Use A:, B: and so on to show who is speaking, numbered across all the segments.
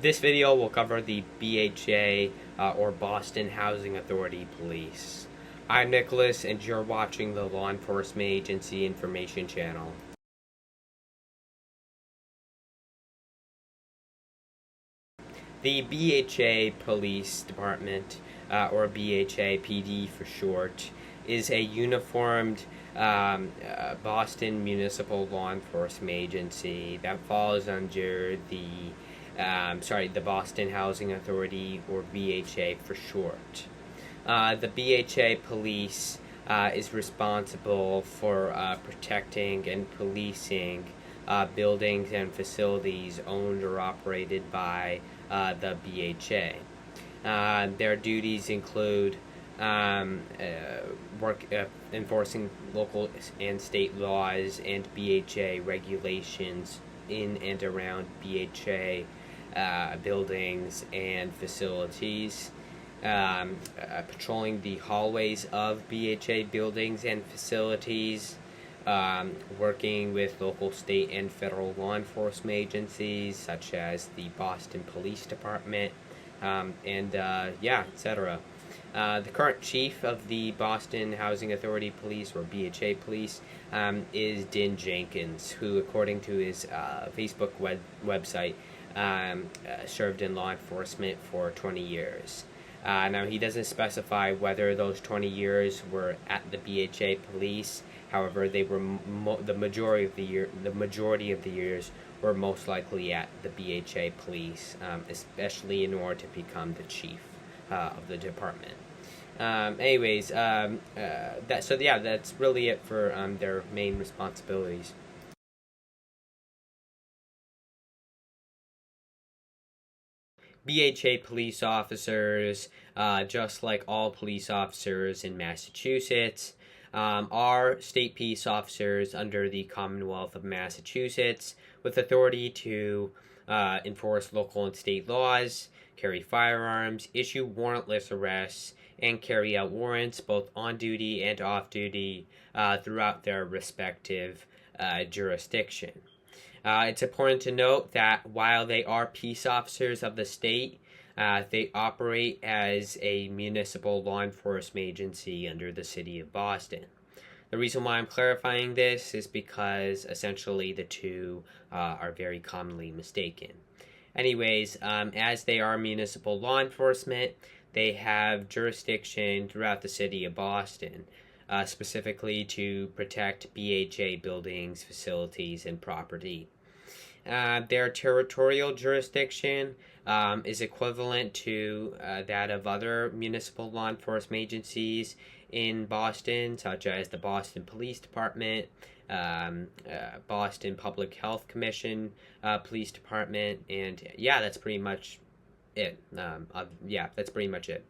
A: This video will cover the BHA or Boston Housing Authority Police. I'm Nicholas, and you're watching the Law Enforcement Agency Information Channel. The BHA Police Department, or BHA PD for short, is a uniformed Boston municipal law enforcement agency that falls under the Boston Housing Authority, or BHA for short. The BHA Police is responsible for protecting and policing buildings and facilities owned or operated by the BHA. Their duties include enforcing local and state laws and BHA regulations in and around BHA buildings and facilities, patrolling the hallways of BHA buildings and facilities, working with local, state, and federal law enforcement agencies such as the Boston Police Department, etc. The current chief of the Boston Housing Authority Police, or BHA Police, is Din Jenkins, who, according to his Facebook website, served in law enforcement for 20 years. Now, he doesn't specify whether those 20 years were at the BHA Police. However, they were the majority of the years were most likely at the BHA Police, especially in order to become the chief of the department. That's really it for their main responsibilities. BHA police officers, just like all police officers in Massachusetts, are state peace officers under the Commonwealth of Massachusetts with authority to enforce local and state laws, carry firearms, issue warrantless arrests, and carry out warrants both on duty and off duty throughout their respective jurisdiction. It's important to note that while they are peace officers of the state, they operate as a municipal law enforcement agency under the city of Boston. The reason why I'm clarifying this is because essentially the two are very commonly mistaken. Anyways, as they are municipal law enforcement, they have jurisdiction throughout the city of Boston, specifically to protect BHA buildings, facilities, and property. Their territorial jurisdiction is equivalent to that of other municipal law enforcement agencies in Boston, such as the Boston Police Department, Boston Public Health Commission Police Department, and that's pretty much it. That's pretty much it.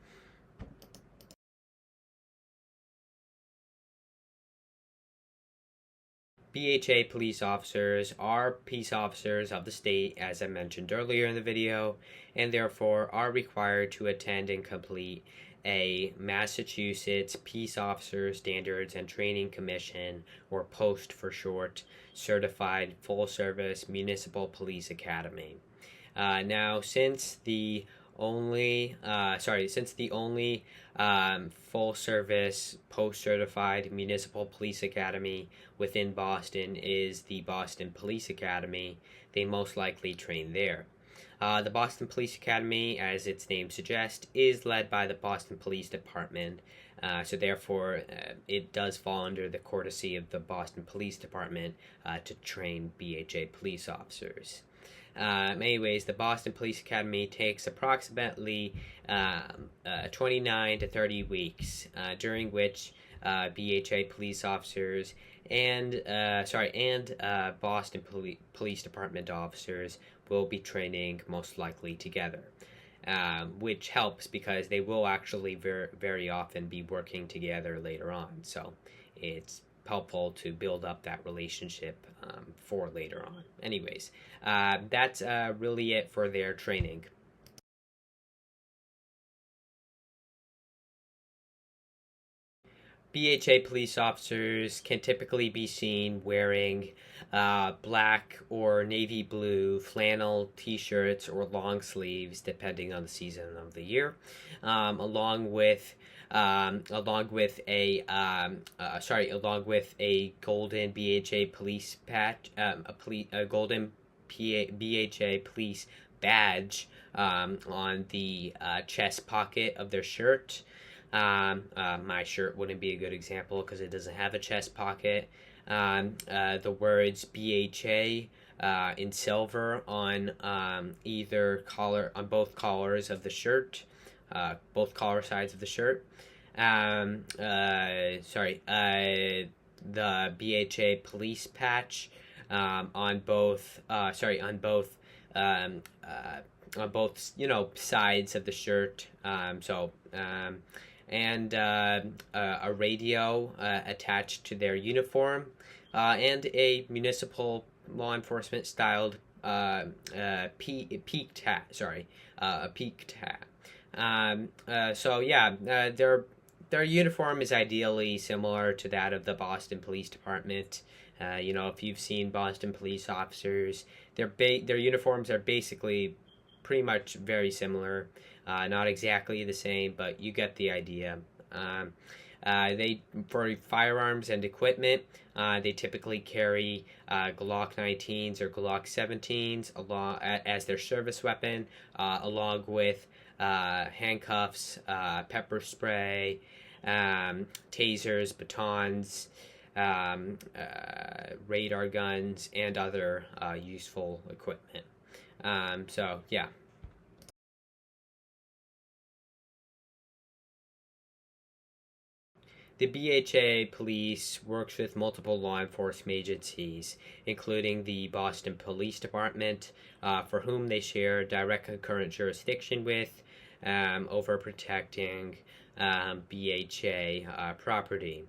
A: BHA police officers are peace officers of the state, as I mentioned earlier in the video, and therefore are required to attend and complete a Massachusetts Peace Officer Standards and Training Commission, or POST for short, certified full-service municipal police academy. Now, since the only full-service, post-certified municipal police academy within Boston is the Boston Police Academy, they most likely train there. The Boston Police Academy, as its name suggests, is led by the Boston Police Department, so therefore it does fall under the courtesy of the Boston Police Department to train BHA police officers. Anyways, the Boston Police Academy takes approximately 29 to 30 weeks, during which BHA police officers and Boston Police Department officers will be training most likely together, which helps because they will actually very often be working together later on. So it's helpful to build up that relationship for later on. Anyways, that's really it for their training. BHA police officers can typically be seen wearing black or navy blue flannel t-shirts or long sleeves, depending on the season of the year, along with a golden BHA police patch, a golden BHA police badge on the chest pocket of their shirt. My shirt wouldn't be a good example because it doesn't have a chest pocket. The words BHA in silver on either collar, on both collars of the shirt, both collar sides of the shirt. The BHA police patch on both. Um, on both, sides of the shirt. And a radio attached to their uniform, and a municipal law enforcement styled peaked hat. A peaked hat. Their uniform is ideally similar to that of the Boston Police Department. If you've seen Boston police officers, their uniforms are basically pretty much very similar. Not exactly the same, but you get the idea. They for firearms and equipment, they typically carry Glock 19s or Glock 17s as their service weapon, along with handcuffs, pepper spray, tasers, batons, radar guns, and other useful equipment. Yeah. The BHA Police works with multiple law enforcement agencies, including the Boston Police Department, for whom they share direct concurrent jurisdiction with over protecting BHA property.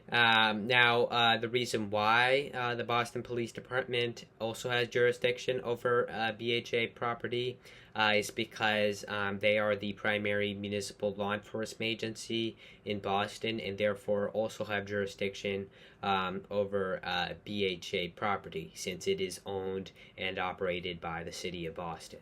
A: The reason why the Boston Police Department also has jurisdiction over BHA property is because they are the primary municipal law enforcement agency in Boston, and therefore also have jurisdiction over BHA property, since it is owned and operated by the city of Boston.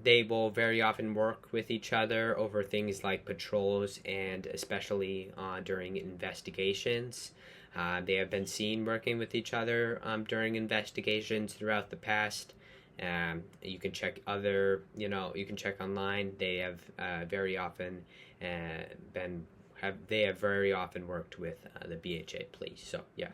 A: They will very often work with each other over things like patrols, and especially during investigations. They have been seen working with each other during investigations throughout the past. You can check online. They have very often worked with the BHA police. So yeah.